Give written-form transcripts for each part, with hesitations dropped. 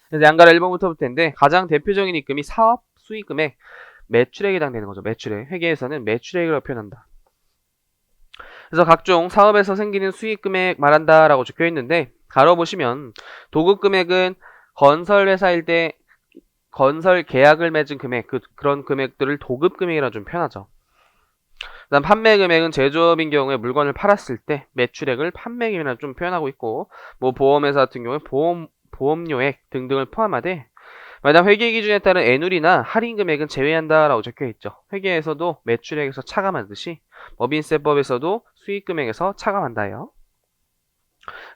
그래서 양가로 1번부터 볼 텐데 가장 대표적인 입금이 사업 수익금액 매출액에 해당되는 거죠. 매출액. 회계에서는 매출액이라고 표현한다. 그래서 각종 사업에서 생기는 수익금액 말한다라고 적혀 있는데 가로 보시면 도급금액은 건설회사일 때 건설 계약을 맺은 금액, 그런 금액들을 도급금액이라 좀 표현하죠. 그다음 판매금액은 제조업인 경우에 물건을 팔았을 때 매출액을 판매금이라 좀 표현하고 있고, 뭐 보험회사 같은 경우에 보험료액 등등을 포함하되, 만약 회계 기준에 따른 애누리나 할인 금액은 제외한다라고 적혀 있죠. 회계에서도 매출액에서 차감하듯이 법인세법에서도 수익금액에서 차감한다요.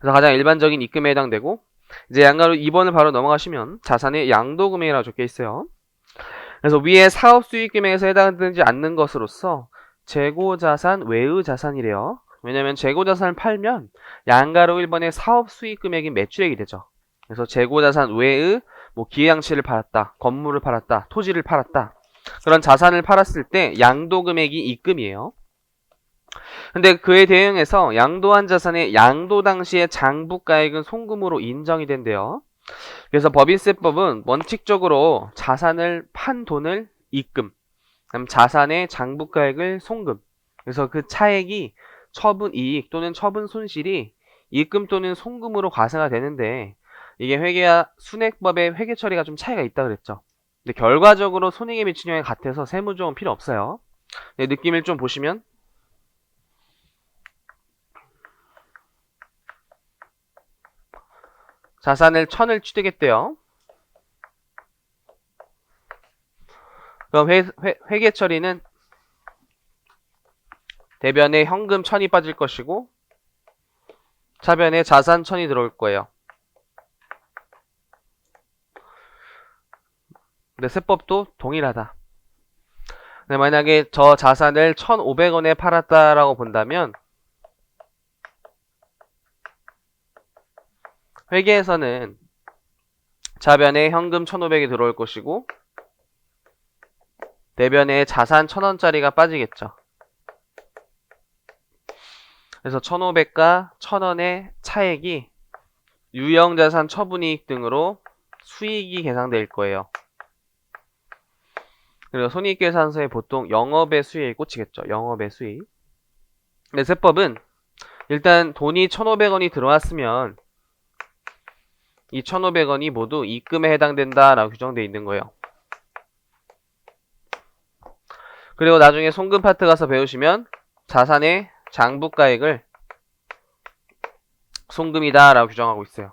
그래서 가장 일반적인 입금에 해당되고, 이제 양가로 2번을 바로 넘어가시면 자산의 양도금액이라고 적혀 있어요. 그래서 위에 사업 수익금액에서 해당되지 않는 것으로서 재고자산 외의 자산이래요. 왜냐면 재고자산을 팔면 양가로 1번의 사업 수익금액이 매출액이 되죠. 그래서 재고자산 외의 뭐 기회양치를 팔았다, 건물을 팔았다, 토지를 팔았다, 그런 자산을 팔았을 때 양도금액이 입금이에요. 근데 그에 대응해서 양도한 자산의 양도 당시의 장부가액은 송금으로 인정이 된대요. 그래서 법인세법은 원칙적으로 자산을 판 돈을 입금, 그다음 자산의 장부가액을 송금. 그래서 그 차액이 처분 이익 또는 처분 손실이 입금 또는 송금으로 과세가 되는데, 이게 회계와 순액법의 회계 처리가 좀 차이가 있다 그랬죠. 근데 결과적으로 손익에 미치는 영향이 같아서 세무조항은 필요 없어요. 느낌을 좀 보시면 자산을 1000을 취득했대요. 그럼 회계 처리는 대변에 현금 1000이 빠질 것이고 차변에 자산 1000이 들어올 거예요. 근데 세법도 동일하다. 근데 만약에 저 자산을 1500원에 팔았다라고 본다면 회계에서는 자변에 현금 1500이 들어올 것이고 대변에 자산 1000원짜리가 빠지겠죠. 그래서 1500과 1000원의 차액이 유형자산 처분이익 등으로 수익이 계산될 거예요. 그리고 손익계산서에 보통 영업의 수익이 꽂히겠죠. 영업의 수익. 근데 세법은 일단 돈이 1500원이 들어왔으면 이 1500원이 모두 입금에 해당된다라고 규정되어 있는 거예요. 그리고 나중에 송금 파트 가서 배우시면 자산의 장부가액을 송금이다 라고 규정하고 있어요.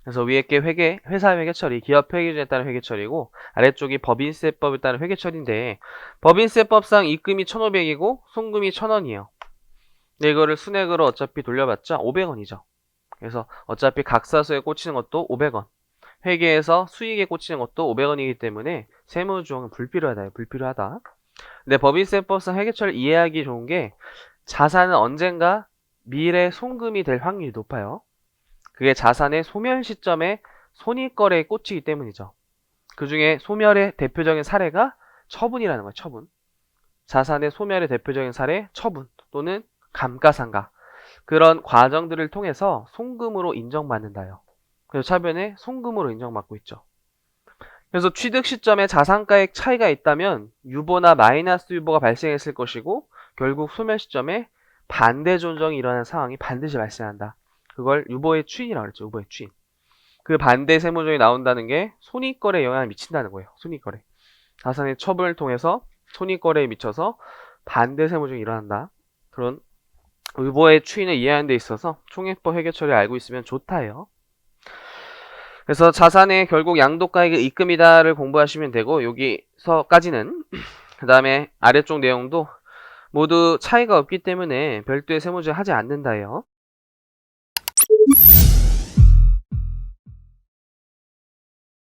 그래서 위에 게 회사 회계 처리, 기업 회계 기준에 따른 회계 처리고, 아래쪽이 법인세법에 따른 회계 처리인데, 법인세법상 입금이 1500이고 송금이 1000원이에요. 근데 이거를 순액으로 어차피 돌려봤자 500원이죠. 그래서 어차피 각사서에 꽂히는 것도 500원, 회계에서 수익에 꽂히는 것도 500원이기 때문에 세무조항은 불필요하다. 불필요하다. 근데 법인세법상 회계처리를 이해하기 좋은 게 자산은 언젠가 미래 송금이 될 확률이 높아요. 그게 자산의 소멸 시점에 손익거래에 꽂히기 때문이죠. 그 중에 소멸의 대표적인 사례가 처분이라는 거예요. 처분. 자산의 소멸의 대표적인 사례 처분 또는 감가상각. 그런 과정들을 통해서 송금으로 인정받는다요. 그래서 차변에 송금으로 인정받고 있죠. 그래서 취득 시점에 자산가액 차이가 있다면 유보나 마이너스 유보가 발생했을 것이고, 결국 소멸 시점에 반대 조정이 일어나는 상황이 반드시 발생한다. 그걸 유보의 추인이라고 그랬죠. 유보의 추인. 그 반대 세무조정이 나온다는 게 손익거래에 영향을 미친다는 거예요. 손익거래. 자산의 처분을 통해서 손익거래에 미쳐서 반대 세무조정이 일어난다. 그런 유보의 추인을 이해하는 데 있어서 총액법 회계처리를 알고 있으면 좋다예요. 그래서 자산의 결국 양도가액의 입금이다를 공부하시면 되고, 여기서까지는 그 다음에 아래쪽 내용도 모두 차이가 없기 때문에 별도의 세무조정 하지 않는다예요.